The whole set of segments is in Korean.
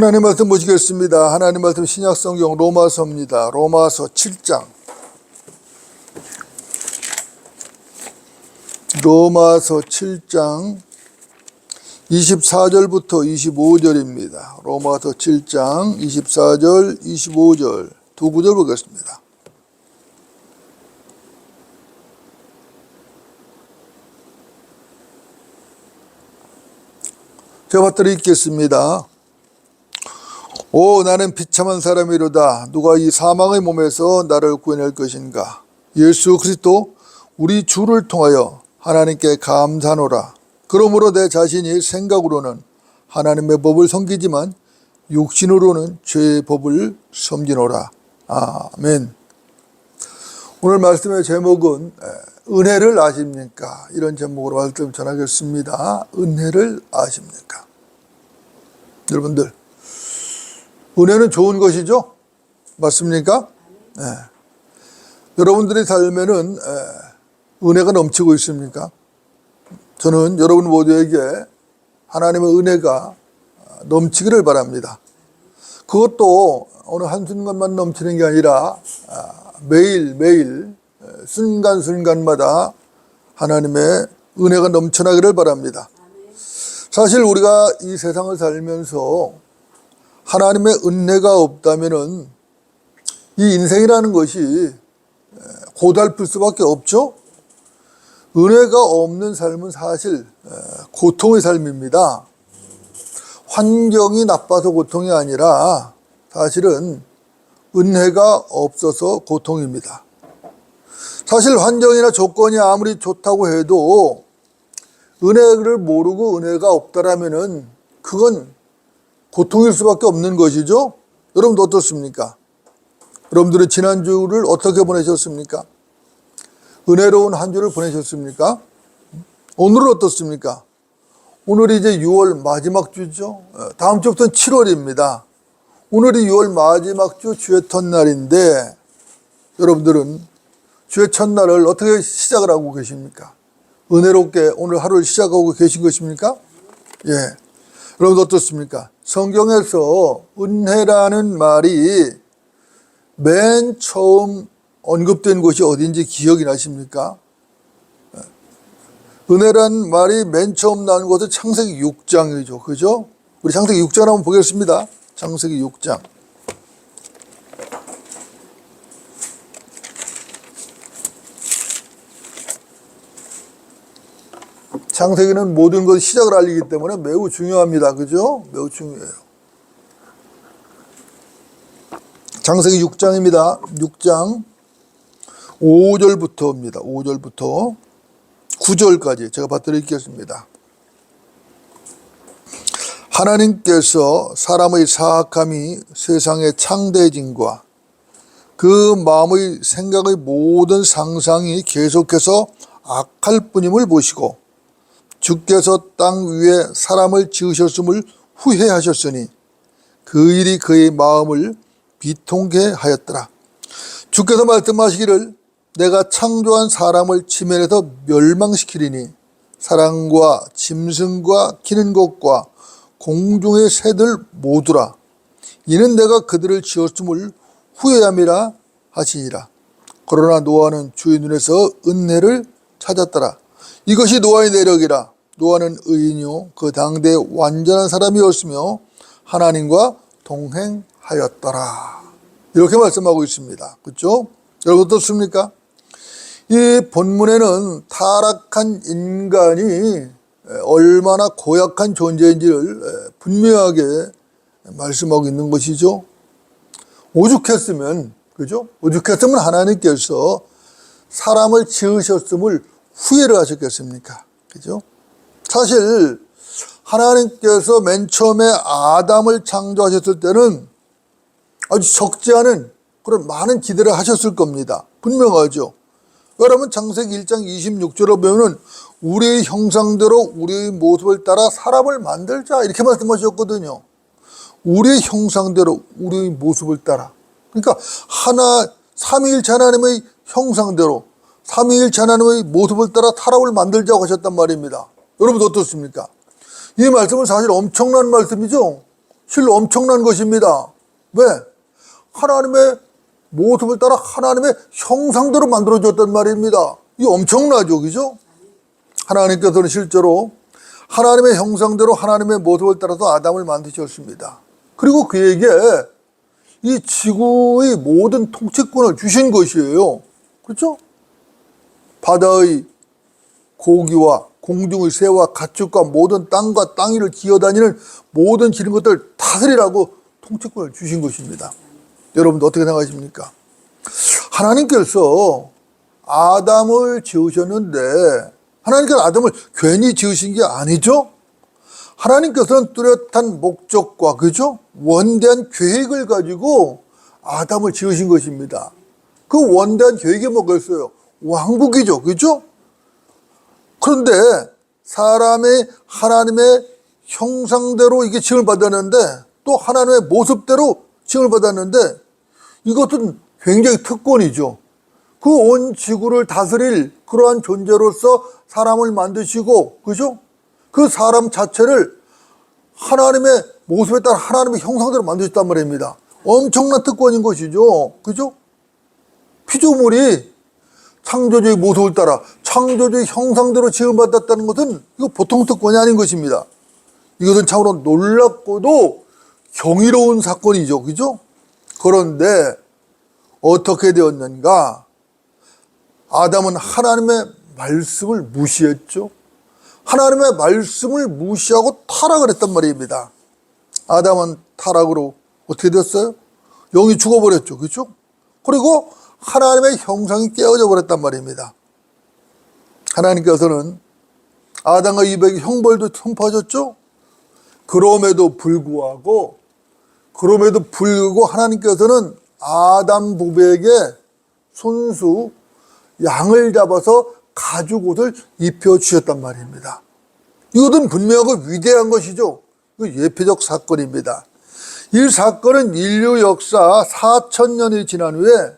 하나님 말씀 보시겠습니다. 하나님 말씀 신약성경 로마서입니다. 로마서 7장. 로마서 7장 24절부터 25절입니다. 로마서 7장 24절, 25절 두 구절 보겠습니다. 제가 받들어 읽겠습니다. 오, 나는 비참한 사람이로다. 누가 이 사망의 몸에서 나를 구해낼 것인가? 예수 그리스도 우리 주를 통하여 하나님께 감사하노라. 그러므로 내 자신이 생각으로는 하나님의 법을 섬기지만 육신으로는 죄의 법을 섬기노라. 아멘. 오늘 말씀의 제목은 은혜를 아십니까? 이런 제목으로 말씀 전하겠습니다. 은혜를 아십니까? 여러분들, 은혜는 좋은 것이죠? 맞습니까? 네. 여러분들의 삶에는 은혜가 넘치고 있습니까? 저는 여러분 모두에게 하나님의 은혜가 넘치기를 바랍니다. 그것도 어느 한순간만 넘치는 게 아니라 매일매일 순간순간마다 하나님의 은혜가 넘쳐나기를 바랍니다. 사실 우리가 이 세상을 살면서 하나님의 은혜가 없다면은 이 인생이라는 것이 고달플 수밖에 없죠. 은혜가 없는 삶은 사실 고통의 삶입니다. 환경이 나빠서 고통이 아니라 사실은 은혜가 없어서 고통입니다. 사실 환경이나 조건이 아무리 좋다고 해도 은혜를 모르고 은혜가 없다라면은 그건 고통일 수밖에 없는 것이죠. 여러분도 어떻습니까? 여러분들은 지난주를 어떻게 보내셨습니까? 은혜로운 한 주를 보내셨습니까? 오늘은 어떻습니까? 오늘이 이제 6월 마지막 주죠. 다음 주부터는 7월입니다. 오늘이 6월 마지막 주 주의 첫날인데 여러분들은 주의 첫날을 어떻게 시작을 하고 계십니까? 은혜롭게 오늘 하루를 시작하고 계신 것입니까? 예. 여러분 어떻습니까? 성경에서 은혜라는 말이 맨 처음 언급된 곳이 어딘지 기억이 나십니까? 은혜란 말이 맨 처음 나온 곳은 창세기 6장이죠. 그죠? 우리 창세기 6장 한번 보겠습니다. 창세기 6장. 창세기는 모든 것 시작을 알리기 때문에 매우 중요합니다. 그죠? 매우 중요해요. 창세기 6장입니다. 6장 5절부터입니다. 5절부터 9절까지 제가 받들어 읽겠습니다. 하나님께서 사람의 사악함이 세상에 창대해짐과 그 마음의 생각의 모든 상상이 계속해서 악할 뿐임을 보시고 주께서 땅 위에 사람을 지으셨음을 후회하셨으니 그 일이 그의 마음을 비통케 하였더라. 주께서 말씀하시기를 내가 창조한 사람을 지면에서 멸망시키리니 사람과 짐승과 기는 것과 공중의 새들 모두라. 이는 내가 그들을 지었음을 후회함이라 하시니라. 그러나 노아는 주의 눈에서 은혜를 찾았더라. 이것이 노아의 내력이라. 노아는 의인이요 그 당대에 완전한 사람이었으며 하나님과 동행하였더라. 이렇게 말씀하고 있습니다. 그렇죠? 여러분 어떻습니까? 이 본문에는 타락한 인간이 얼마나 고약한 존재인지를 분명하게 말씀하고 있는 것이죠. 오죽했으면, 그죠? 오죽했으면 하나님께서 사람을 지으셨음을 후회를 하셨겠습니까? 그죠? 사실 하나님께서 맨 처음에 아담을 창조하셨을 때는 아주 적지 않은 그런 많은 기대를 하셨을 겁니다. 분명하죠. 여러분 창세기 1장 26절에 보면 우리의 형상대로 우리의 모습을 따라 사람을 만들자 이렇게 말씀하셨거든요. 우리의 형상대로 우리의 모습을 따라. 그러니까 삼위일체 하나님의 형상대로 삼위일체 하나님의 모습을 따라 사람을 만들자고 하셨단 말입니다. 여러분 어떻습니까? 이 말씀은 사실 엄청난 말씀이죠. 실로 엄청난 것입니다. 왜? 하나님의 모습을 따라 하나님의 형상대로 만들어졌단 말입니다. 이거 엄청나죠, 그죠? 하나님께서는 실제로 하나님의 형상대로 하나님의 모습을 따라서 아담을 만드셨습니다. 그리고 그에게 이 지구의 모든 통치권을 주신 것이에요. 그렇죠? 바다의 고기와 공중의 새와 가축과 모든 땅과 땅 위를 기어다니는 모든 기는 것들 다스리라고 통치권을 주신 것입니다. 여러분도 어떻게 생각하십니까? 하나님께서 아담을 지으셨는데 하나님께서 아담을 괜히 지으신 게 아니죠? 하나님께서는 뚜렷한 목적과 그죠? 원대한 계획을 가지고 아담을 지으신 것입니다. 그 원대한 계획이 뭐겠어요? 왕국이죠. 그죠? 그런데 사람의 하나님의 형상대로 이게 지음을 받았는데 또 하나님의 모습대로 지음을 받았는데 이것은 굉장히 특권이죠. 그 온 지구를 다스릴 그러한 존재로서 사람을 만드시고, 그죠? 그 사람 자체를 하나님의 모습에 따라 하나님의 형상대로 만드셨단 말입니다. 엄청난 특권인 것이죠. 그죠? 피조물이 창조주의 모습을 따라 창조주의 형상대로 지음받았다는 것은 이거 보통 특권이 아닌 것입니다. 이것은 참으로 놀랍고도 경이로운 사건이죠. 그죠? 그런데 어떻게 되었는가? 아담은 하나님의 말씀을 무시했죠. 하나님의 말씀을 무시하고 타락을 했단 말입니다. 아담은 타락으로 어떻게 됐어요? 영이 죽어버렸죠. 그렇죠? 그리고 하나님의 형상이 깨어져 버렸단 말입니다. 하나님께서는 아담과 이브에게 형벌도 선포하셨죠. 그럼에도 불구하고 하나님께서는 아담 부부에게 손수 양을 잡아서 가죽 옷을 입혀주셨단 말입니다. 이것은 분명하고 위대한 것이죠. 이거 예표적 사건입니다. 이 사건은 인류 역사 4,000년이 지난 후에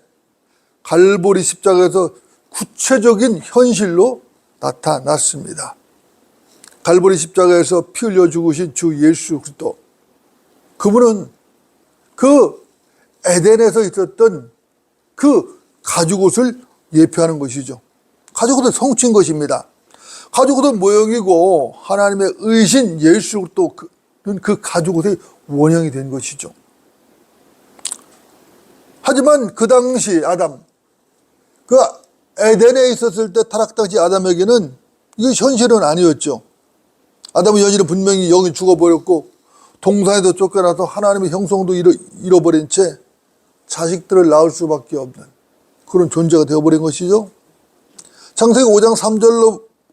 갈보리 십자가에서 구체적인 현실로 나타났습니다. 갈보리 십자가에서 피 흘려 죽으신 주 예수 그리스도, 그분은 그 에덴에서 있었던 그 가죽옷을 예표하는 것이죠. 가죽옷은 성취인 것입니다. 가죽옷은 모형이고 하나님의 의신 예수 그리스도는 그 가죽옷의 원형이 된 것이죠. 하지만 그 당시 아담, 그 에덴에 있었을 때 타락 당시 아담에게는 이게 현실은 아니었죠. 아담은 여전히 분명히 영이 죽어버렸고 동산에도 쫓겨나서 하나님의 형성도 잃어버린 채 자식들을 낳을 수밖에 없는 그런 존재가 되어버린 것이죠. 창세기 5장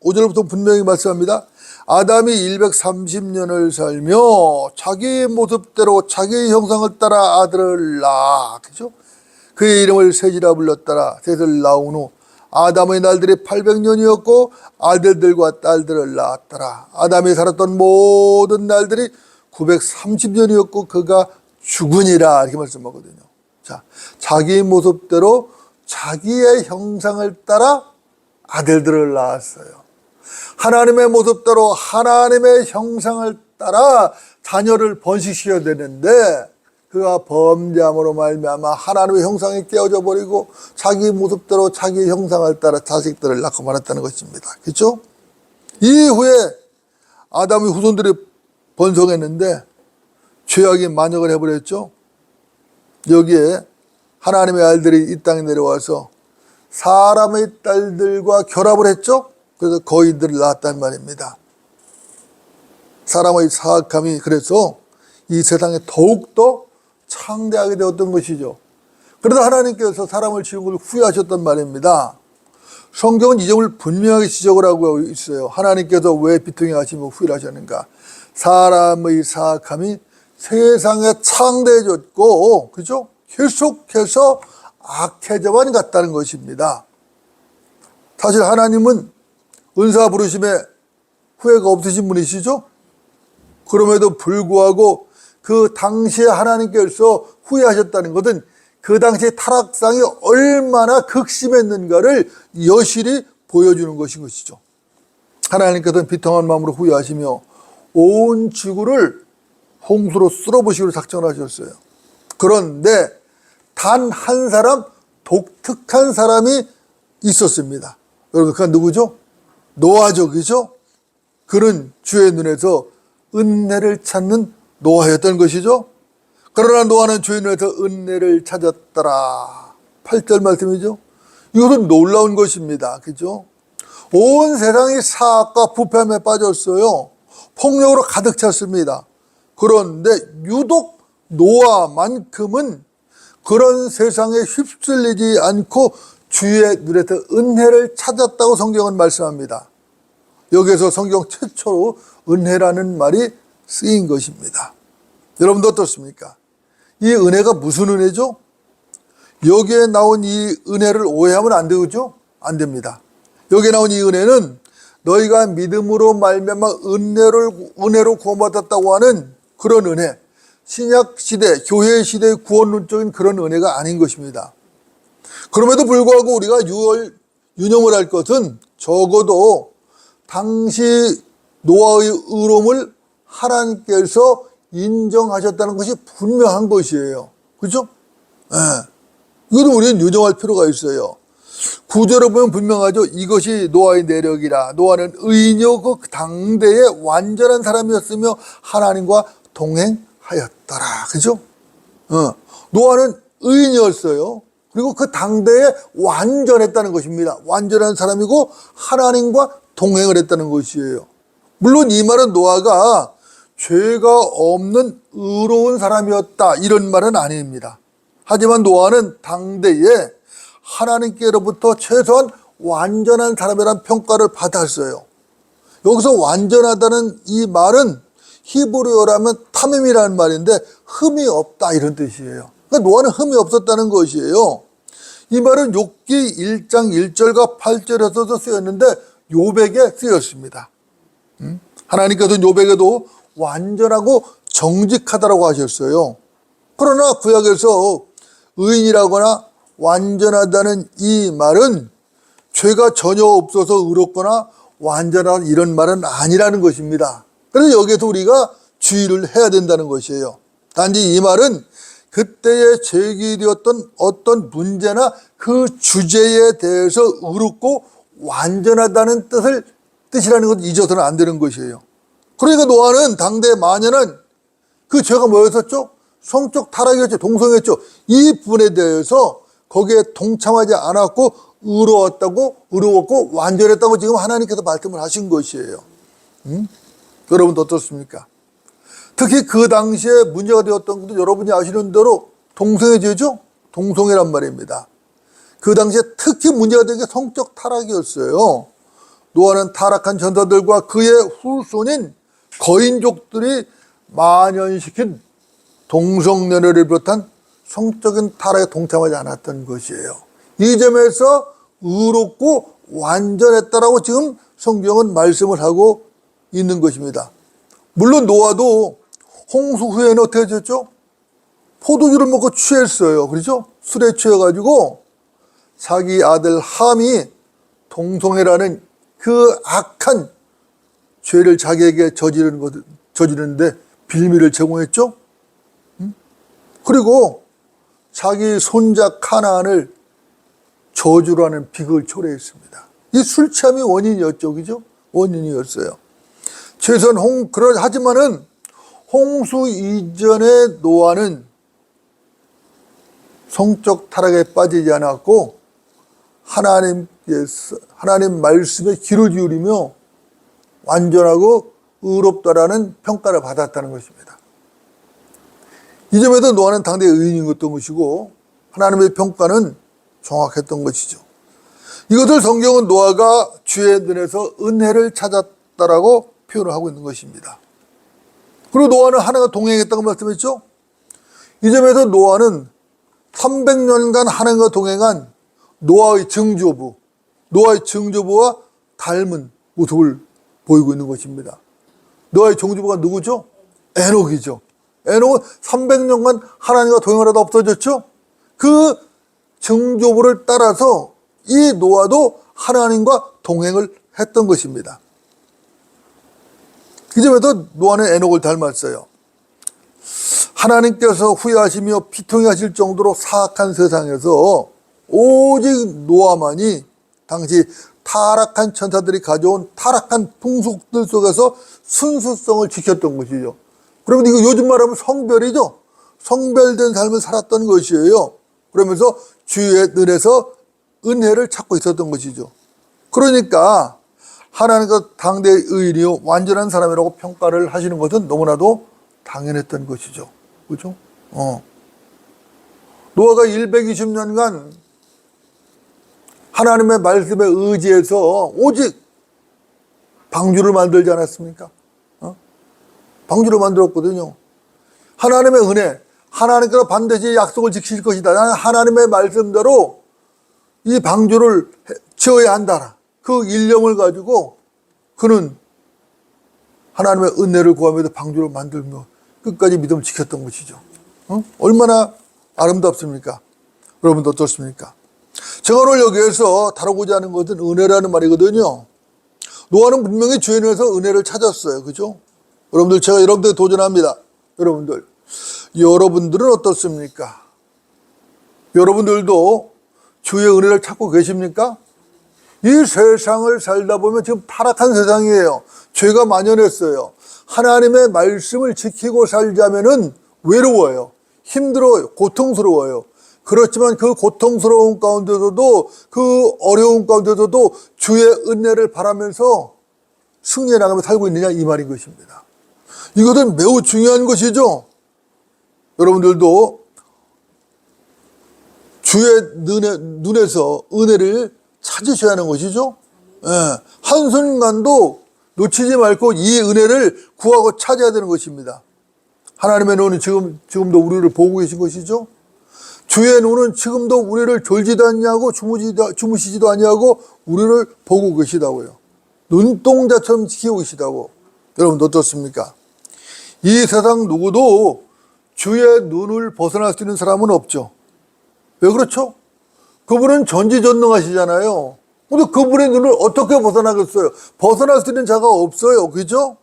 5절부터 분명히 말씀합니다. 아담이 130년을 살며 자기의 모습대로 자기의 형상을 따라 아들을 낳아. 그죠? 그의 이름을 셋이라 불렀더라. 셋을 낳은 후 아담의 날들이 800년이었고 아들들과 딸들을 낳았더라. 아담이 살았던 모든 날들이 930년이었고 그가 죽으니라. 이렇게 말씀하거든요. 자, 자기의 모습대로 자기의 형상을 따라 아들들을 낳았어요. 하나님의 모습대로 하나님의 형상을 따라 자녀를 번식시켜야 되는데 그가 범죄함으로 말미암아 하나님의 형상이 깨어져 버리고 자기 모습대로 자기 형상을 따라 자식들을 낳고 말았다는 것입니다. 그렇죠? 이후에 아담의 후손들이 번성했는데 죄악이 만역을 해버렸죠. 여기에 하나님의 아들들이 이 땅에 내려와서 사람의 딸들과 결합을 했죠. 그래서 거인들을 낳았단 말입니다. 사람의 사악함이 그래서 이 세상에 더욱더 창대하게 되었던 것이죠. 그래서 하나님께서 사람을 지은 걸 후회하셨단 말입니다. 성경은 이 점을 분명하게 지적을 하고 있어요. 하나님께서 왜 비통해 하시며 후회를 하셨는가? 사람의 사악함이 세상에 창대해졌고, 그죠? 계속해서 악해져만 갔다는 것입니다. 사실 하나님은 은사 부르심에 후회가 없으신 분이시죠? 그럼에도 불구하고 그 당시에 하나님께서 후회하셨다는 것은 그 당시에 타락상이 얼마나 극심했는가를 여실히 보여주는 것인 것이죠. 하나님께서는 비통한 마음으로 후회하시며 온 지구를 홍수로 쓸어부시기로 작정을 하셨어요. 그런데 단 한 사람, 독특한 사람이 있었습니다. 여러분, 그가 누구죠? 노아죠, 그죠? 그는 주의 눈에서 은혜를 찾는 노아였던 것이죠. 그러나 노아는 주의 눈에서 은혜를 찾았더라. 8절 말씀이죠. 이것은 놀라운 것입니다. 그죠? 온 세상이 사악과 부패함에 빠졌어요. 폭력으로 가득 찼습니다. 그런데 유독 노아만큼은 그런 세상에 휩쓸리지 않고 주의 눈에서 은혜를 찾았다고 성경은 말씀합니다. 여기에서 성경 최초로 은혜라는 말이 쓰인 것입니다. 여러분도 어떻습니까? 이 은혜가 무슨 은혜죠? 여기에 나온 이 은혜를 오해하면 안 되죠? 안 됩니다. 여기에 나온 이 은혜는 너희가 믿음으로 말미암아 은혜로 구원받았다고 하는 그런 은혜, 신약 시대, 교회 시대의 구원론적인 그런 은혜가 아닌 것입니다. 그럼에도 불구하고 우리가 유념을 할 것은 적어도 당시 노아의 의로움을 하나님께서 인정하셨다는 것이 분명한 것이에요. 그렇죠? 네. 이것도 우리는 유념할 필요가 있어요. 구절을 보면 분명하죠. 이것이 노아의 내력이라. 노아는 의인이요 그 당대에 완전한 사람이었으며 하나님과 동행하였더라. 그죠? 노아는 의인이었어요. 그리고 그 당대에 완전했다는 것입니다. 완전한 사람이고 하나님과 동행을 했다는 것이에요. 물론 이 말은 노아가 죄가 없는 의로운 사람이었다 이런 말은 아닙니다. 하지만 노아는 당대에 하나님께로부터 최소한 완전한 사람이라는 평가를 받았어요. 여기서 완전하다는 이 말은 히브리어라면 타밈이라는 말인데 흠이 없다 이런 뜻이에요. 그러니까 노아는 흠이 없었다는 것이에요. 이 말은 욥기 1장 1절과 8절에서도 쓰였는데 욥에게 쓰였습니다. 하나님께서는 욥에게도 완전하고 정직하다라고 하셨어요. 그러나 구약에서 의인이라거나 완전하다는 이 말은 죄가 전혀 없어서 의롭거나 완전한 이런 말은 아니라는 것입니다. 그래서 여기에서 우리가 주의를 해야 된다는 것이에요. 단지 이 말은 그때에 제기되었던 어떤 문제나 그 주제에 대해서 의롭고 완전하다는 뜻이라는 것을 잊어서는 안 되는 것이에요. 그러니까 노아는 당대 마녀는 그 죄가 뭐였었죠? 성적 타락이었죠. 동성이었죠. 이 부분에 대해서 거기에 동참하지 않았고 의로웠고 완전했다고 지금 하나님께서 말씀을 하신 것이에요. 여러분도 어떻습니까? 특히 그 당시에 문제가 되었던 것도 여러분이 아시는 대로 동성애 죄죠? 동성애란 말입니다. 그 당시에 특히 문제가 된 게 성적 타락이었어요. 노아는 타락한 전사들과 그의 후손인 거인족들이 만연시킨 동성연애를 비롯한 성적인 타락에 동참하지 않았던 것이에요. 이 점에서 의롭고 완전했다라고 지금 성경은 말씀을 하고 있는 것입니다. 물론 노아도 홍수 후에는 어떻게 됐죠? 포도주를 먹고 취했어요. 그렇죠? 술에 취해가지고 자기 아들 함이 동성애라는 그 악한 죄를 자기에게 저지르는데 빌미를 제공했죠. 그리고 자기 손자 카나안을 저주로 하는 비극을 초래했습니다. 이 술 취함이 원인이었죠. 그죠? 원인이었어요. 최소한 하지만은 홍수 이전의 노아는 성적 타락에 빠지지 않았고 하나님 말씀에 귀를 기울이며 완전하고 의롭다라는 평가를 받았다는 것입니다. 이 점에서 노아는 당대의 의인이었던 것이고 하나님의 평가는 정확했던 것이죠. 이것을 성경은 노아가 주의 눈에서 은혜를 찾았다라고 표현을 하고 있는 것입니다. 그리고 노아는 하나님과 동행했다고 말씀했죠. 이 점에서 노아는 300년간 하나님과 동행한 노아의 증조부와 닮은 모습을 보이고 있는 것입니다. 노아의 증조부가 누구죠? 에녹이죠. 에녹은 300년간 하나님과 동행을 하다 없어졌죠. 그 증조부를 따라서 이 노아도 하나님과 동행을 했던 것입니다. 이 점에서 노아는 에녹을 닮았어요. 하나님께서 후회하시며 피통하실 정도로 사악한 세상에서 오직 노아만이 당시 타락한 천사들이 가져온 타락한 풍속들 속에서 순수성을 지켰던 것이죠. 그러면 이거 요즘 말하면 성별이죠. 성별된 삶을 살았던 것이에요. 그러면서 주의 눈에서 은혜를 찾고 있었던 것이죠. 그러니까 하나님과 당대의 의인이요 완전한 사람이라고 평가를 하시는 것은 너무나도 당연했던 것이죠. 그렇죠? 노아가 120년간 하나님의 말씀에 의지해서 오직 방주를 만들지 않았습니까? 방주를 만들었거든요. 하나님의 은혜, 하나님께서 반드시 약속을 지키실 것이다. 나는 하나님의 말씀대로 이 방주를 지어야 한다. 그 일념을 가지고 그는 하나님의 은혜를 구하면서 방주를 만들며 끝까지 믿음을 지켰던 것이죠. 얼마나 아름답습니까? 여러분도 어떻습니까? 제가 오늘 여기에서 다루고자 하는 것은 은혜라는 말이거든요. 노아는 분명히 주의 눈에서 은혜를 찾았어요. 그죠? 여러분들, 제가 여러분들에 도전합니다. 여러분들은 어떻습니까? 여러분들도 주의 은혜를 찾고 계십니까? 이 세상을 살다 보면 지금 타락한 세상이에요. 죄가 만연했어요. 하나님의 말씀을 지키고 살자면은 외로워요. 힘들어요. 고통스러워요. 그렇지만 그 고통스러운 가운데서도 그 어려운 가운데서도 주의 은혜를 바라면서 승리해 나가며 살고 있느냐 이 말인 것입니다. 이것은 매우 중요한 것이죠. 여러분들도 주의 눈에서 은혜를 찾으셔야 하는 것이죠. 한순간도 놓치지 말고 이 은혜를 구하고 찾아야 되는 것입니다. 하나님의 눈은 지금도 우리를 보고 계신 것이죠. 주의 눈은 지금도 우리를 졸지도 않냐고 주무시지도 않냐고 우리를 보고 계시다고요. 눈동자처럼 지키고 계시다고. 여러분 어떻습니까? 이 세상 누구도 주의 눈을 벗어날 수 있는 사람은 없죠. 왜 그렇죠? 그분은 전지전능하시잖아요. 근데 그분의 눈을 어떻게 벗어나겠어요? 벗어날 수 있는 자가 없어요. 그죠?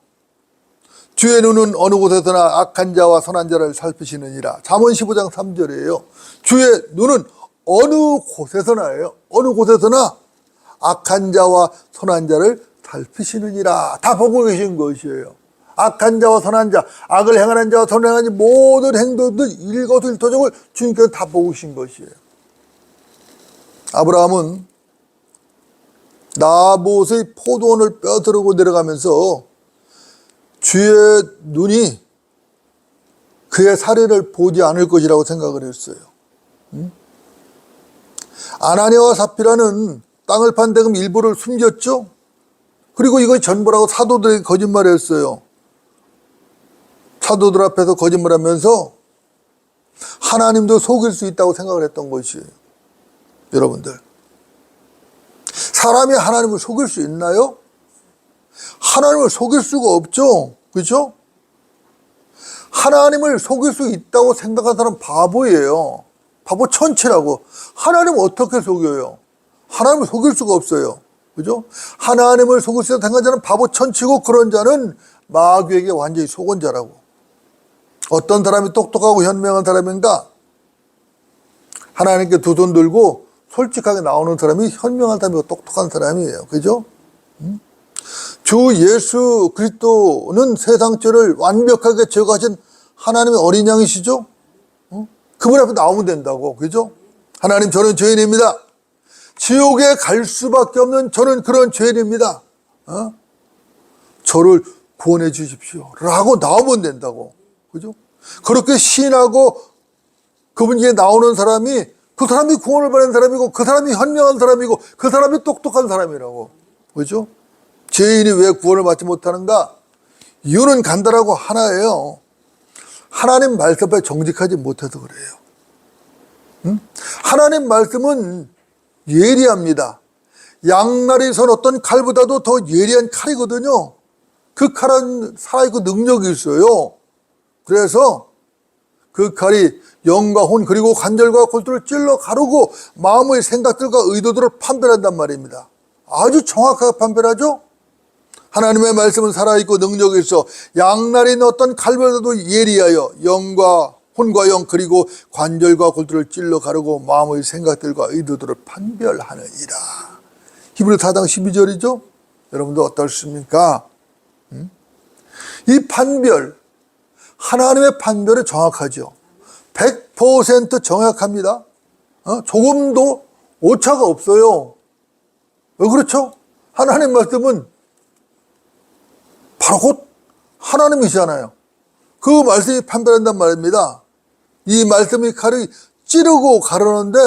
주의 눈은 어느 곳에서나 악한 자와 선한 자를 살피시느니라. 잠언 15장 3절이에요. 주의 눈은 어느 곳에서나예요. 어느 곳에서나 악한 자와 선한 자를 살피시느니라. 다 보고 계신 것이에요. 악한 자와 선한 자, 악을 행하는 자와 선을 행하는 자 모든 행동들 일거수일투족을 주님께서 다 보고 계신 것이에요. 아브라함은 나봇의 포도원을 빼앗으려고 내려가면서 주의 눈이 그의 살인을 보지 않을 것이라고 생각을 했어요. 아나니아와 삽비라는 땅을 판 대금 일부를 숨겼죠. 그리고 이거 전부라고 사도들에게 거짓말을 했어요. 사도들 앞에서 거짓말하면서 하나님도 속일 수 있다고 생각을 했던 것이에요. 여러분들, 사람이 하나님을 속일 수 있나요? 하나님을 속일 수가 없죠. 그렇죠? 하나님을 속일 수 있다고 생각한 사람 바보예요. 바보 천치라고. 하나님을 어떻게 속여요? 하나님을 속일 수가 없어요. 그죠? 하나님을 속일 수 있다고 생각한 자는 바보 천치고 그런 자는 마귀에게 완전히 속은 자라고. 어떤 사람이 똑똑하고 현명한 사람인가? 하나님께 두 손 들고 솔직하게 나오는 사람이 현명한 사람이고 똑똑한 사람이에요. 그죠? 주 예수 그리스도는 세상 죄를 완벽하게 제거하신 하나님의 어린 양이시죠? 그분 앞에 나오면 된다고. 그죠? 하나님, 저는 죄인입니다. 지옥에 갈 수밖에 없는 저는 그런 죄인입니다. 저를 구원해 주십시오. 라고 나오면 된다고. 그죠? 그렇게 시인하고 그분께 나오는 사람이 그 사람이 구원을 받는 사람이고 그 사람이 현명한 사람이고 그 사람이 똑똑한 사람이라고. 그죠? 죄인이 왜 구원을 받지 못하는가? 이유는 간단하고 하나예요. 하나님 말씀 앞에 정직하지 못해서 그래요. 하나님 말씀은 예리합니다. 양날이 선 어떤 칼보다도 더 예리한 칼이거든요. 그 칼은 살아있고 능력이 있어요. 그래서 그 칼이 영과 혼 그리고 관절과 골두를 찔러 가르고 마음의 생각들과 의도들을 판별한단 말입니다. 아주 정확하게 판별하죠. 하나님의 말씀은 살아있고 능력이 있어 양날에 있는 어떤 칼보다도 예리하여 영과 혼과 영 그리고 관절과 골두를 찔러 가르고 마음의 생각들과 의도들을 판별하느니라. 히브리 4장 12절이죠. 여러분도 어떻습니까? 이 판별, 하나님의 판별은 정확하죠. 100% 정확합니다. 조금도 오차가 없어요. 왜 그렇죠? 하나님 말씀은 바로 곧 하나님이시잖아요. 그 말씀이 판별한단 말입니다. 이 말씀이 칼이 찌르고 가르는데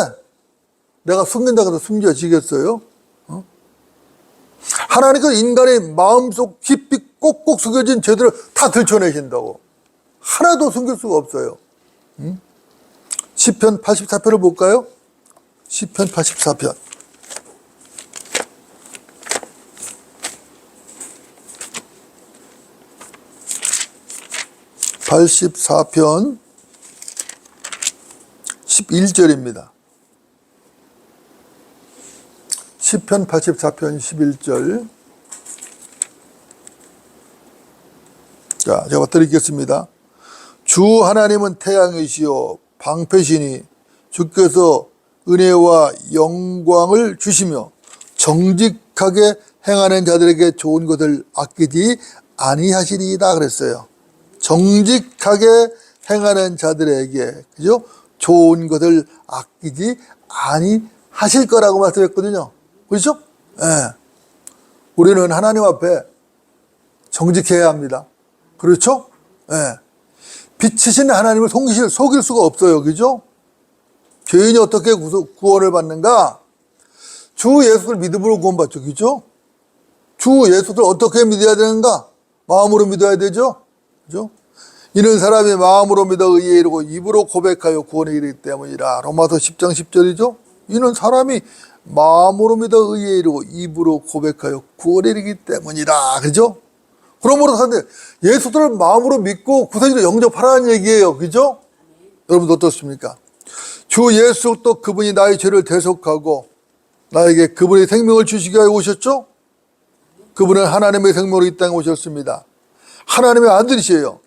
내가 숨긴다고 해서 숨겨지겠어요? 하나님께서 인간의 마음속 깊이 꼭꼭 숨겨진 죄들을 다 들춰내신다고. 하나도 숨길 수가 없어요. 시편 84편을 볼까요? 시편 84편. (84편) 11절입니다. 시편 84편 11절. 자, 제가 드리겠습니다. 주 하나님은 태양이시요 방패시니 주께서 은혜와 영광을 주시며 정직하게 행하는 자들에게 좋은 것을 아끼지 아니하시리이다 그랬어요. 정직하게 행하는 자들에게, 그죠? 좋은 것을 아끼지 아니하실 거라고 말씀했거든요. 그렇죠? 예. 우리는 하나님 앞에 정직해야 합니다. 그렇죠? 예. 빛이신 하나님을 속일 수가 없어요. 그죠? 죄인이 어떻게 구원을 받는가? 주 예수를 믿음으로 구원받죠. 그죠? 주 예수를 어떻게 믿어야 되는가? 마음으로 믿어야 되죠? 그죠? 이는 사람이 마음으로 믿어 의에 이르고 입으로 고백하여 구원에 이르기 때문이라. 로마서 10장 10절이죠? 이는 사람이 마음으로 믿어 의에 이르고 입으로 고백하여 구원에 이르기 때문이라. 그죠? 그러므로 예수들을 마음으로 믿고 구세주로 영접하라는 얘기예요. 그죠? 여러분 어떻습니까? 주 예수 또 그분이 나의 죄를 대속하고 나에게 그분의 생명을 주시기 위하여 오셨죠? 그분은 하나님의 생명으로 이 땅에 오셨습니다. 하나님의 아들이시에요.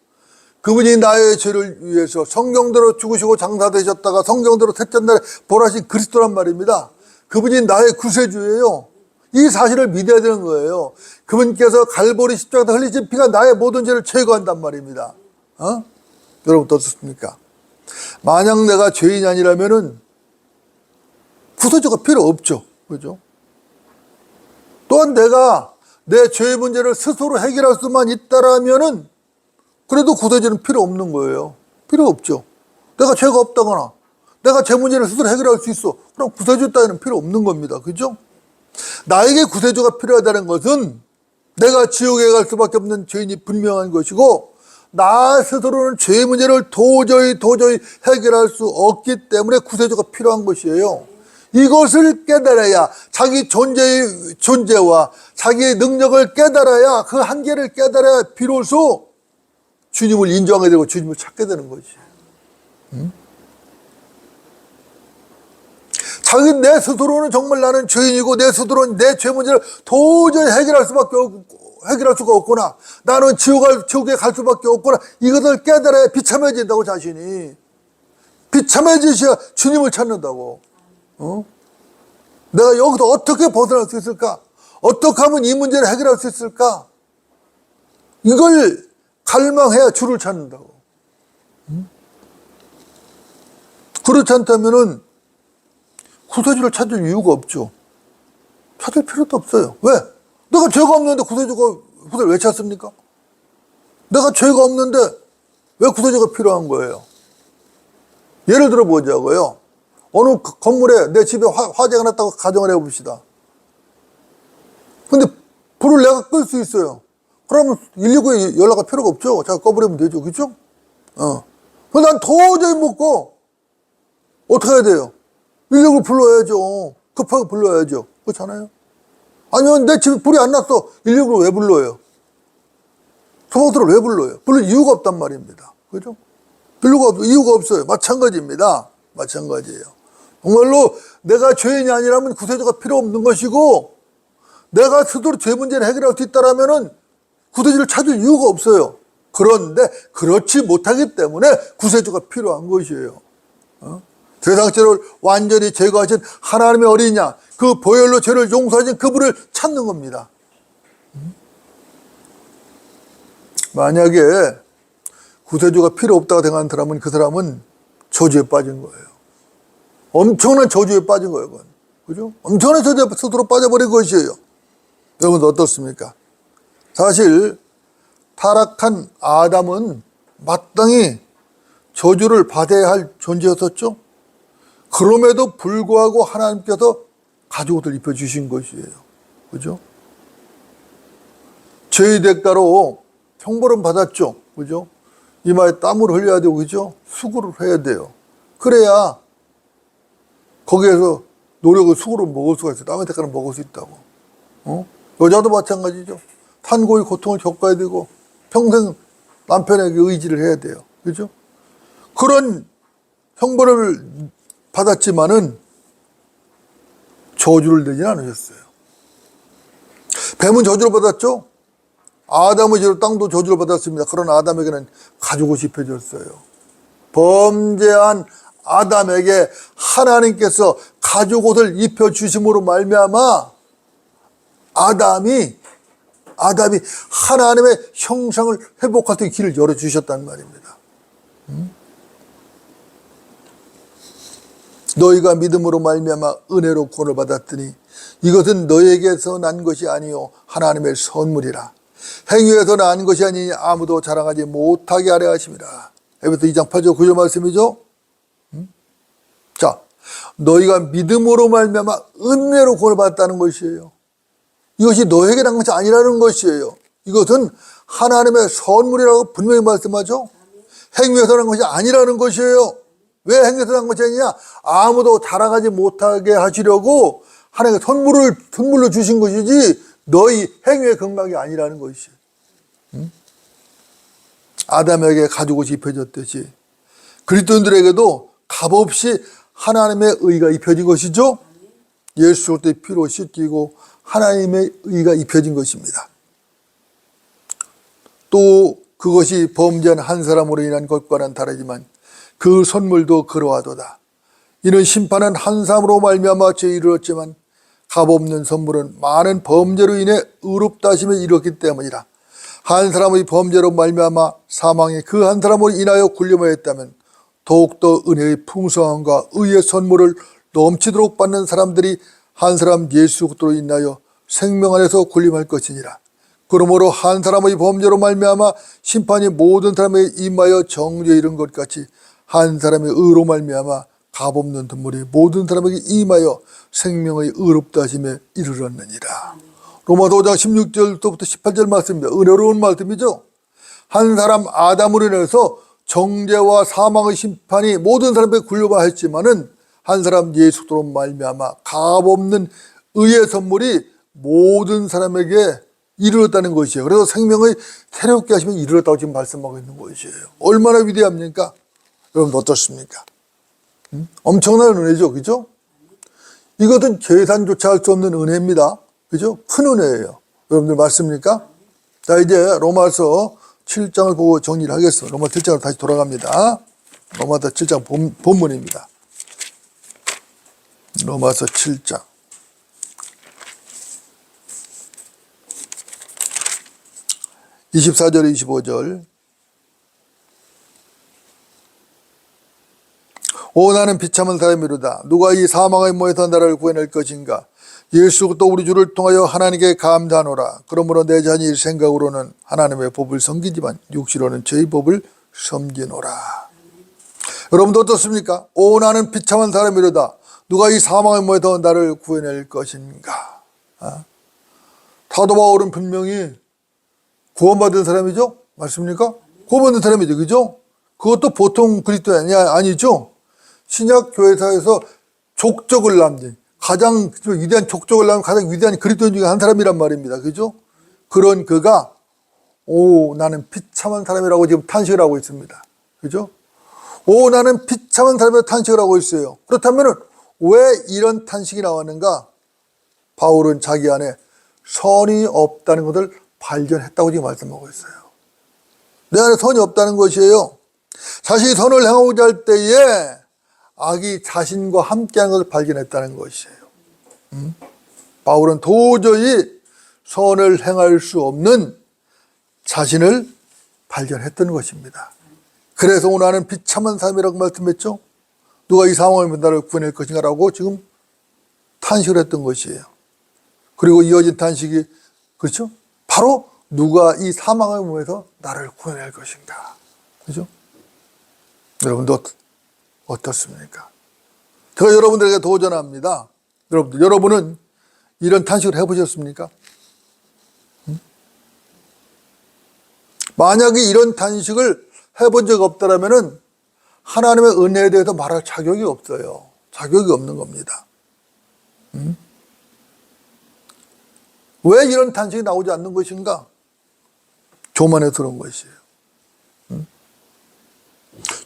그분이 나의 죄를 위해서 성경대로 죽으시고 장사되셨다가 성경대로 셋째 날에 부활하신 그리스도란 말입니다. 그분이 나의 구세주예요. 이 사실을 믿어야 되는 거예요. 그분께서 갈보리 십자가에서 흘리신 피가 나의 모든 죄를 제거한단 말입니다. 여러분 어떻습니까? 만약 내가 죄인이 아니라면은 구세주가 필요 없죠. 그죠? 또한 내가 내 죄의 문제를 스스로 해결할 수만 있다라면은 그래도 구세주는 필요 없는 거예요. 필요 없죠. 내가 죄가 없다거나 내가 제 문제를 스스로 해결할 수 있어. 그럼 구세주 따위는 필요 없는 겁니다. 그죠? 나에게 구세주가 필요하다는 것은 내가 지옥에 갈 수밖에 없는 죄인이 분명한 것이고 나 스스로는 죄의 문제를 도저히 해결할 수 없기 때문에 구세주가 필요한 것이에요. 이것을 깨달아야 자기 존재와 자기의 능력을 깨달아야 그 한계를 깨달아야 비로소 주님을 인정하게 되고 주님을 찾게 되는 거지. 자기 내 스스로는 정말 나는 죄인이고 내 스스로는 내 죄 문제를 도저히 해결할 수가 없구나. 나는 지옥에 갈 수밖에 없구나. 이것을 깨달아야 비참해진다고 자신이. 비참해지셔야 주님을 찾는다고. 내가 여기서 어떻게 벗어날 수 있을까? 어떻게 하면 이 문제를 해결할 수 있을까? 이걸 갈망해야 주를 찾는다고. 그렇지 않다면은 구세주를 찾을 이유가 없죠. 찾을 필요도 없어요. 왜? 내가 죄가 없는데 구세주를 왜 찾습니까? 내가 죄가 없는데 왜 구세주가 필요한 거예요? 예를 들어 보자고요. 어느 건물에 내 집에 화재가 났다고 가정을 해봅시다. 근데 불을 내가 끌 수 있어요. 그러면 119에 연락할 필요가 없죠. 제가 꺼버리면 되죠. 그죠? 근데 난 도저히 못 꺼. 어떻게 해야 돼요? 119를 불러야죠. 급하게 불러야죠. 그렇잖아요? 아니면 내 집에 불이 안 났어. 119를 왜 불러요? 소방서를 왜 불러요? 불릴 이유가 없단 말입니다. 그죠? 이유가 없어요. 마찬가지입니다. 마찬가지예요. 정말로 내가 죄인이 아니라면 구세주가 필요 없는 것이고 내가 스스로 죄 문제를 해결할 수 있다라면은 구세주를 찾을 이유가 없어요. 그런데 그렇지 못하기 때문에 구세주가 필요한 것이에요. 세상 죄를 완전히 제거하신 하나님의 어린 양, 그 보혈로 죄를 용서하신 그분을 찾는 겁니다. 만약에 구세주가 필요 없다고 생각하는 사람은 그 사람은 저주에 빠진 거예요. 엄청난 저주에 빠진 거예요. 그건. 그죠? 엄청난 저주에 스스로 빠져버린 것이에요. 여러분 어떻습니까? 사실 타락한 아담은 마땅히 저주를 받아야 할 존재였었죠. 그럼에도 불구하고 하나님께서 가죽옷을 입혀주신 것이에요. 그죠? 죄의 대가로 형벌은 받았죠. 그죠? 이마에 땀을 흘려야 되고, 그죠? 수고를 해야 돼요. 그래야 거기에서 노력을 수고를 먹을 수가 있어요. 땀의 대가를 먹을 수 있다고. 여자도 마찬가지죠. 탄고의 고통을 겪어야 되고, 평생 남편에게 의지를 해야 돼요. 그죠? 그런 형벌을 받았지만은 저주를 내지는 않으셨어요. 뱀은 저주를 받았죠? 아담의 죄로 땅도 저주를 받았습니다. 그런 아담에게는 가죽옷이 입혀졌어요. 범죄한 아담에게 하나님께서 가죽옷을 입혀주심으로 말미암아 아담이 하나님의 형상을 회복할 수 있는 길을 열어주셨단 말입니다. 너희가 믿음으로 말미암아 은혜로 구원을 받았더니 이것은 너희에게서 난 것이 아니요 하나님의 선물이라. 행위에서 난 것이 아니니 아무도 자랑하지 못하게 하려 하심이라. 에베소 2장 8절 9절 말씀이죠. 자, 너희가 믿음으로 말미암아 은혜로 구원을 받았다는 것이에요. 이것이 너에게 난 것이 아니라는 것이에요. 이것은 하나님의 선물이라고 분명히 말씀하죠. 행위에서 난 것이 아니라는 것이에요. 왜 행위에서 난 것이 아니냐? 아무도 자랑하지 못하게 하시려고 하나님의 선물로 주신 것이지 너희 행위의 건강이 아니라는 것이에요. 아담에게 가죽옷이 입혀졌듯이 그리스도인들에게도 값없이 하나님의 의가 입혀진 것이죠. 예수 그리스도의 피로 씻기고 하나님의 의가 입혀진 것입니다. 또 그것이 범죄한 한 사람으로 인한 것과는 다르지만 그 선물도 그러하도다. 이는 심판은 한 사람으로 말미암아 죄에 이르렀지만 값없는 선물은 많은 범죄로 인해 의롭다 하심에 이르렀기 때문이라. 한 사람의 범죄로 말미암아 사망이 그 한 사람으로 인하여 굴림하였다면 더욱더 은혜의 풍성함과 의의 선물을 넘치도록 받는 사람들이 한 사람 예수 그리스도로 인하여 생명 안에서 굴림할 것이니라. 그러므로 한 사람의 범죄로 말미암아 심판이 모든 사람에게 임하여 정죄에 이른 것 같이 한 사람의 의로 말미암아 값없는 선물이 모든 사람에게 임하여 생명의 의롭다 하심에 이르렀느니라. 로마서 5장 16절부터 18절 말씀입니다. 은혜로운 말씀이죠. 한 사람 아담으로 인해서 정죄와 사망의 심판이 모든 사람에게 굴려하였지만은 한 사람 예수로 말미암아 값없는 의의 선물이 모든 사람에게 이르렀다는 것이에요. 그래서 생명의 새롭게 하시면 이르렀다고 지금 말씀하고 있는 것이에요. 얼마나 위대합니까? 여러분 어떻습니까? 엄청난 은혜죠. 그죠? 이것은 계산조차 할 수 없는 은혜입니다. 그죠? 큰 은혜예요. 여러분들 맞습니까? 자, 이제 로마서 7장을 보고 정리를 하겠습니다. 로마 7장으로 다시 돌아갑니다. 로마서 7장 본문입니다. 로마서 7장. (24절) 25절. 오 나는 비참한 사람이로다. 누가 이 사망의 모에서 나를 구해낼 것인가? 예수 그리스도 우리 주를 통하여 하나님께 감사하노라. 그러므로 내 자녀의 생각으로는 하나님의 법을 섬기지만 육시로는 저희 법을 섬기노라. 여러분도 어떻습니까? 오 나는 비참한 사람이로다. 누가 이 사망의 모에서 나를 구해낼 것인가? 사도 바울은 분명히 구원받은 사람이죠? 맞습니까? 구원받은 사람이죠. 그죠? 그것도 보통 그리스도인이 아니죠? 신약 교회사에서 족적을 남긴 가장 위대한 족적을 남긴 가장 위대한 그리스도인 중에 한 사람이란 말입니다. 그죠? 그런 그가 오 나는 비참한 사람이라고 지금 탄식을 하고 있습니다. 그죠? 오 나는 비참한 사람이라고 탄식을 하고 있어요. 그렇다면 왜 이런 탄식이 나왔는가? 바울은 자기 안에 선이 없다는 것을 발견했다고 지금 말씀하고 있어요. 내 안에 선이 없다는 것이에요. 자신이 선을 행하고자 할 때에 악이 자신과 함께하는 것을 발견했다는 것이에요. 바울은 도저히 선을 행할 수 없는 자신을 발견했던 것입니다. 그래서 오늘 나는 비참한 삶이라고 말씀했죠. 누가 이 상황을 나를 구해낼 것인가 라고 지금 탄식을 했던 것이에요. 그리고 이어진 탄식이 그렇죠? 바로 누가 이 사망의 몸에서 나를 구해낼 것인가. 그렇죠? 여러분도 어떻습니까? 제가 여러분들에게 도전합니다. 여러분은 이런 탄식을 해보셨습니까? 만약에 이런 탄식을 해본 적 없다면 하나님의 은혜에 대해서 말할 자격이 없어요. 자격이 없는 겁니다. 왜 이런 탄식이 나오지 않는 것인가? 교만해서 그런 것이에요.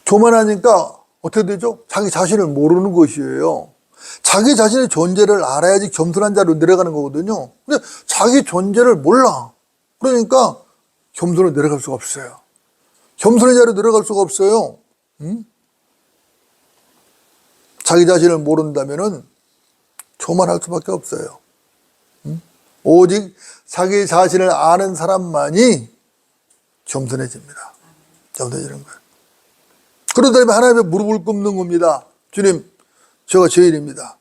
교만하니까 어떻게 되죠? 자기 자신을 모르는 것이에요. 자기 자신의 존재를 알아야지 겸손한 자로 내려가는 거거든요. 근데 자기 존재를 몰라. 그러니까 겸손으로 내려갈 수가 없어요. 겸손의 자리로 내려갈 수가 없어요. 자기 자신을 모른다면은 교만할 수밖에 없어요. 오직 자기 자신을 아는 사람만이 겸손해집니다. 겸손해지는 거예요. 그러다 보면 하나님의 무릎을 꿇는 겁니다. 주님, 제가 죄인입니다.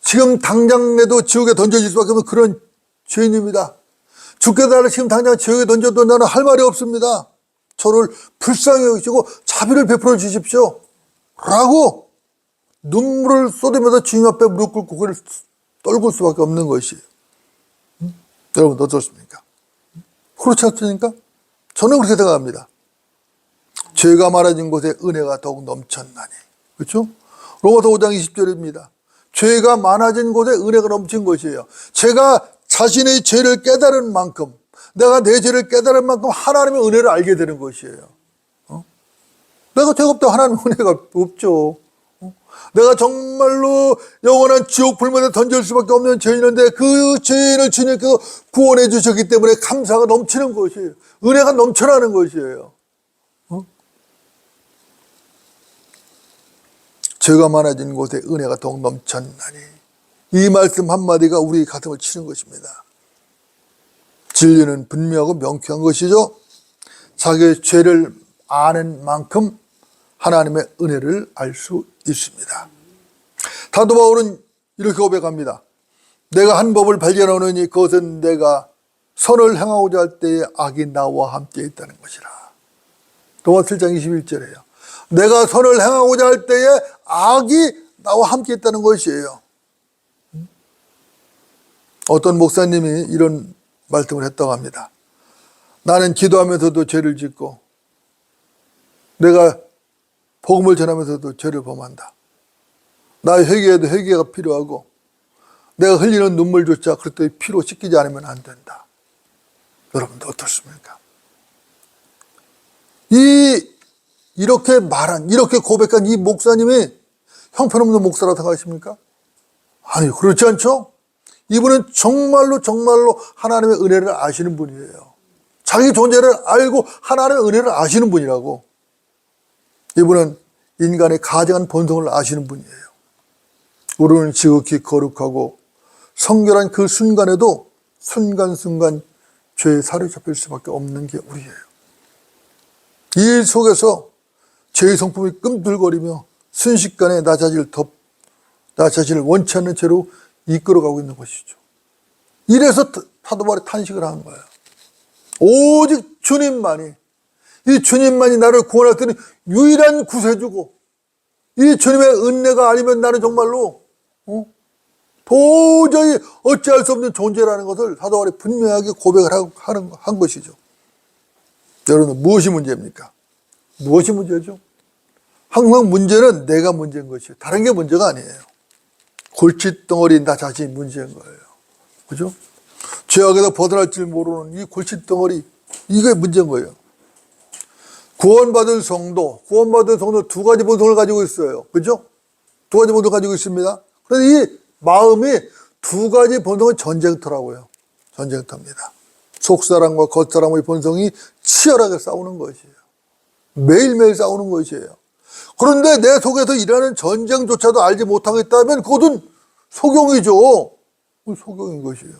지금 당장에도 지옥에 던져질 수밖에 없는 그런 죄인입니다. 주께서 나를 지금 당장 지옥에 던져도 나는 할 말이 없습니다. 저를 불쌍히 여기시고 자비를 베풀어 주십시오. 라고 눈물을 쏟으면서 주님 앞에 무릎 꿇고 고개를 떨굴 수밖에 없는 것이에요. 여러분 어떻습니까? 그렇지 않습니까? 저는 그렇게 생각합니다. 죄가 많아진 곳에 은혜가 더욱 넘쳤나니. 그렇죠? 로마서 5장 20절입니다. 죄가 많아진 곳에 은혜가 넘친 것이에요. 제가 자신의 죄를 깨달은 만큼, 내가 내 죄를 깨달은 만큼 하나님의 은혜를 알게 되는 것이에요. 내가 죄가 없다고 하나님의 은혜가 없죠. 내가 정말로 영원한 지옥 불문에 던질 수밖에 없는 죄인인데 그 죄인을 주님께서 구원해 주셨기 때문에 감사가 넘치는 것이에요. 은혜가 넘쳐나는 것이에요. 죄가 많아진 곳에 은혜가 더욱 넘쳤나니. 이 말씀 한마디가 우리 가슴을 치는 것입니다. 진리는 분명하고 명쾌한 것이죠. 자기의 죄를 아는 만큼 하나님의 은혜를 알 수 있습니다. 사도 바울은 이렇게 고백합니다. 내가 한 법을 발견하노니 그것은 내가 선을 행하고자 할 때에 악이 나와 함께 있다는 것이라. 로마서 7장 21절이에요. 내가 선을 행하고자 할 때에 악이 나와 함께 있다는 것이에요. 어떤 목사님이 이런 말씀을 했다고 합니다. 나는 기도하면서도 죄를 짓고 내가 복음을 전하면서도 죄를 범한다. 나의 회개에도 회개가 필요하고 내가 흘리는 눈물조차 그렇게 피로 씻기지 않으면 안 된다. 여러분도 어떻습니까? 이렇게 말한, 이렇게 고백한 이 목사님이 형편없는 목사라고 생각하십니까? 아니, 그렇지 않죠? 이분은 정말로 하나님의 은혜를 아시는 분이에요. 자기 존재를 알고 하나님의 은혜를 아시는 분이라고. 이분은 인간의 가증한 본성을 아시는 분이에요. 우리는 지극히 거룩하고 성결한 그 순간에도 순간순간 죄에 사로잡힐 수밖에 없는 게 우리예요. 이 속에서 죄의 성품이 끔들거리며 순식간에 나 자신을 원치 않는 죄로 이끌어가고 있는 것이죠. 이래서 사도 바울이 탄식을 하는 거예요. 오직 주님만이, 이 주님만이 나를 구원할 때는 유일한 구세주고, 이 주님의 은혜가 아니면 나는 정말로 도저히 어찌할 수 없는 존재라는 것을 사도 바울이 분명하게 고백을 한 것이죠. 여러분, 무엇이 문제입니까? 무엇이 문제죠? 항상 문제는 내가 문제인 것이에요. 다른 게 문제가 아니에요. 골칫덩어리인 나 자신이 문제인 거예요. 그죠? 죄악에서 벗어날 줄 모르는 이 골칫덩어리, 이게 문제인 거예요. 구원받은 성도 두 가지 본성을 가지고 있어요. 그죠? 두 가지 본성을 가지고 있습니다. 그래서 이 마음이 두 가지 본성은 전쟁터라고요. 전쟁터입니다. 속사람과 겉사람의 본성이 치열하게 싸우는 것이에요. 매일매일 싸우는 것이에요. 그런데 내 속에서 일하는 전쟁조차도 알지 못하겠다면 그것은 소경이죠. 소경인 것이에요.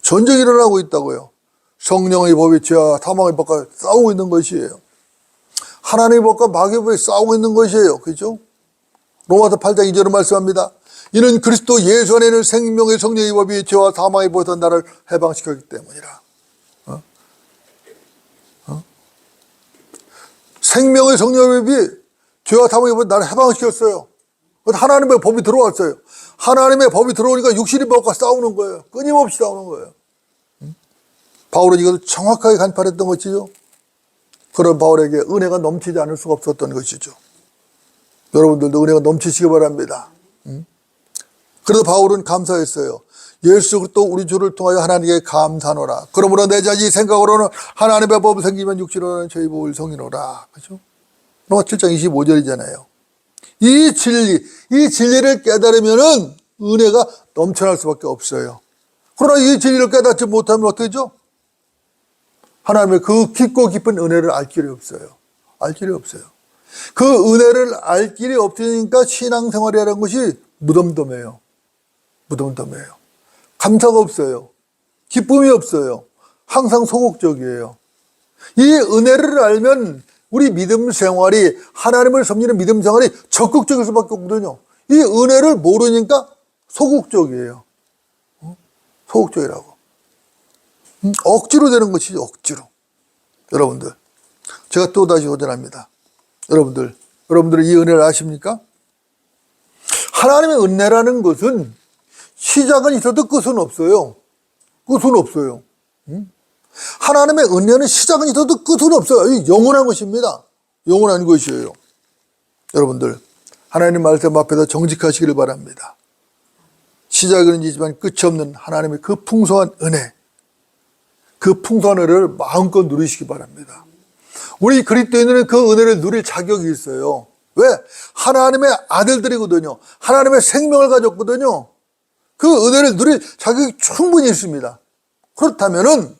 전쟁이 일어나고 있다고요. 성령의 법이 죄와 사망의 법과 싸우고 있는 것이에요. 하나님의 법과 마귀의 법이 싸우고 있는 것이에요. 그렇죠? 로마서 8장 2절은 말씀합니다. 이는 그리스도 예수 안에는 생명의 성령의 법이 죄와 사망의 법에서 나를 해방시켰기 때문이라. 생명의 성령의 법이 죄와 사망의 법에서 나를 해방시켰어요. 하나님의 법이 들어왔어요. 하나님의 법이 들어오니까 육신의 법과 싸우는 거예요. 끊임없이 싸우는 거예요. 바울은 이것을 정확하게 간파했던 것이죠. 그런 바울에게 은혜가 넘치지 않을 수가 없었던 것이죠. 여러분들도 은혜가 넘치시기 바랍니다. 그래서 바울은 감사했어요. 예수 그리스도 우리 주를 통하여 하나님께 감사하노라. 그러므로 내 자기 생각으로는 하나님의 법을 생기면 육신으로는 저희 법을 성이노라. 그렇죠? 로마 7장 25절이잖아요. 이 진리를 깨달으면은 은혜가 넘쳐날 수밖에 없어요. 그러나 이 진리를 깨닫지 못하면 어떻게 되죠? 하나님의 그 깊고 깊은 은혜를 알 길이 없어요. 알 길이 없어요. 그 은혜를 알 길이 없으니까 신앙생활이라는 것이 무덤덤해요. 무덤덤해요. 감사가 없어요. 기쁨이 없어요. 항상 소극적이에요. 이 은혜를 알면 우리 믿음 생활이, 하나님을 섬기는 믿음 생활이 적극적일 수밖에 없거든요. 이 은혜를 모르니까 소극적이에요. 소극적이라고. 억지로 되는 것이죠. 억지로. 여러분들, 제가 또다시 도전합니다. 여러분들은 이 은혜를 아십니까? 하나님의 은혜라는 것은 시작은 있어도 끝은 없어요. 끝은 없어요. 하나님의 은혜는 시작은 있어도 끝은 없어요. 영원한 것입니다. 영원한 것이에요. 여러분들, 하나님 말씀 앞에서 정직하시기를 바랍니다. 시작은 있지만 끝이 없는 하나님의 그 풍성한 은혜, 그 풍성한 은혜를 마음껏 누리시기 바랍니다. 우리 그리스도인들은 그 은혜를 누릴 자격이 있어요. 왜? 하나님의 아들들이거든요. 하나님의 생명을 가졌거든요. 그 은혜를 누릴 자격이 충분히 있습니다. 그렇다면은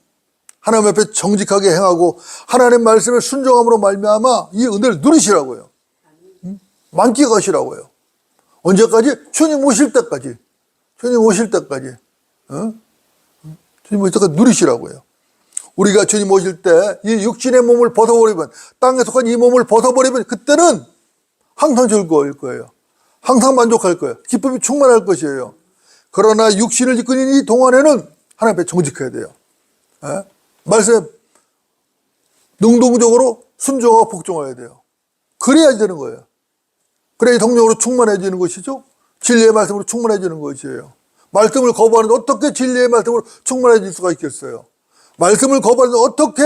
하나님 앞에 정직하게 행하고 하나님 말씀에 순종함으로 말미암아 이 은혜를 누리시라고요. 만끽하시라고요. 언제까지? 주님 오실 때까지. 주님 오실 때까지. 주님 오실 때까지 누리시라고요. 우리가 주님 오실 때 이 육신의 몸을 벗어버리면, 땅에 속한 이 몸을 벗어버리면 그때는 항상 즐거울 거예요. 항상 만족할 거예요. 기쁨이 충만할 것이에요. 그러나 육신을 이끄는 이 동안에는 하나님 앞에 정직해야 돼요. 말씀에 능동적으로 순종하고 복종해야 돼요. 그래야 되는 거예요. 그래야 성령으로 충만해지는 것이죠. 진리의 말씀으로 충만해지는 것이에요. 말씀을 거부하는데 어떻게 진리의 말씀으로 충만해질 수가 있겠어요? 말씀을 거부하는데 어떻게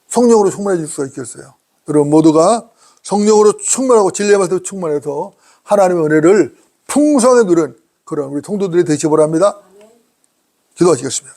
성령으로 충만해질 수가 있겠어요? 여러분 모두가 성령으로 충만하고 진리의 말씀으로 충만해서 하나님의 은혜를 풍성하게 누린 그런 우리 성도들이 되시기 바랍니다. 기도하시겠습니다.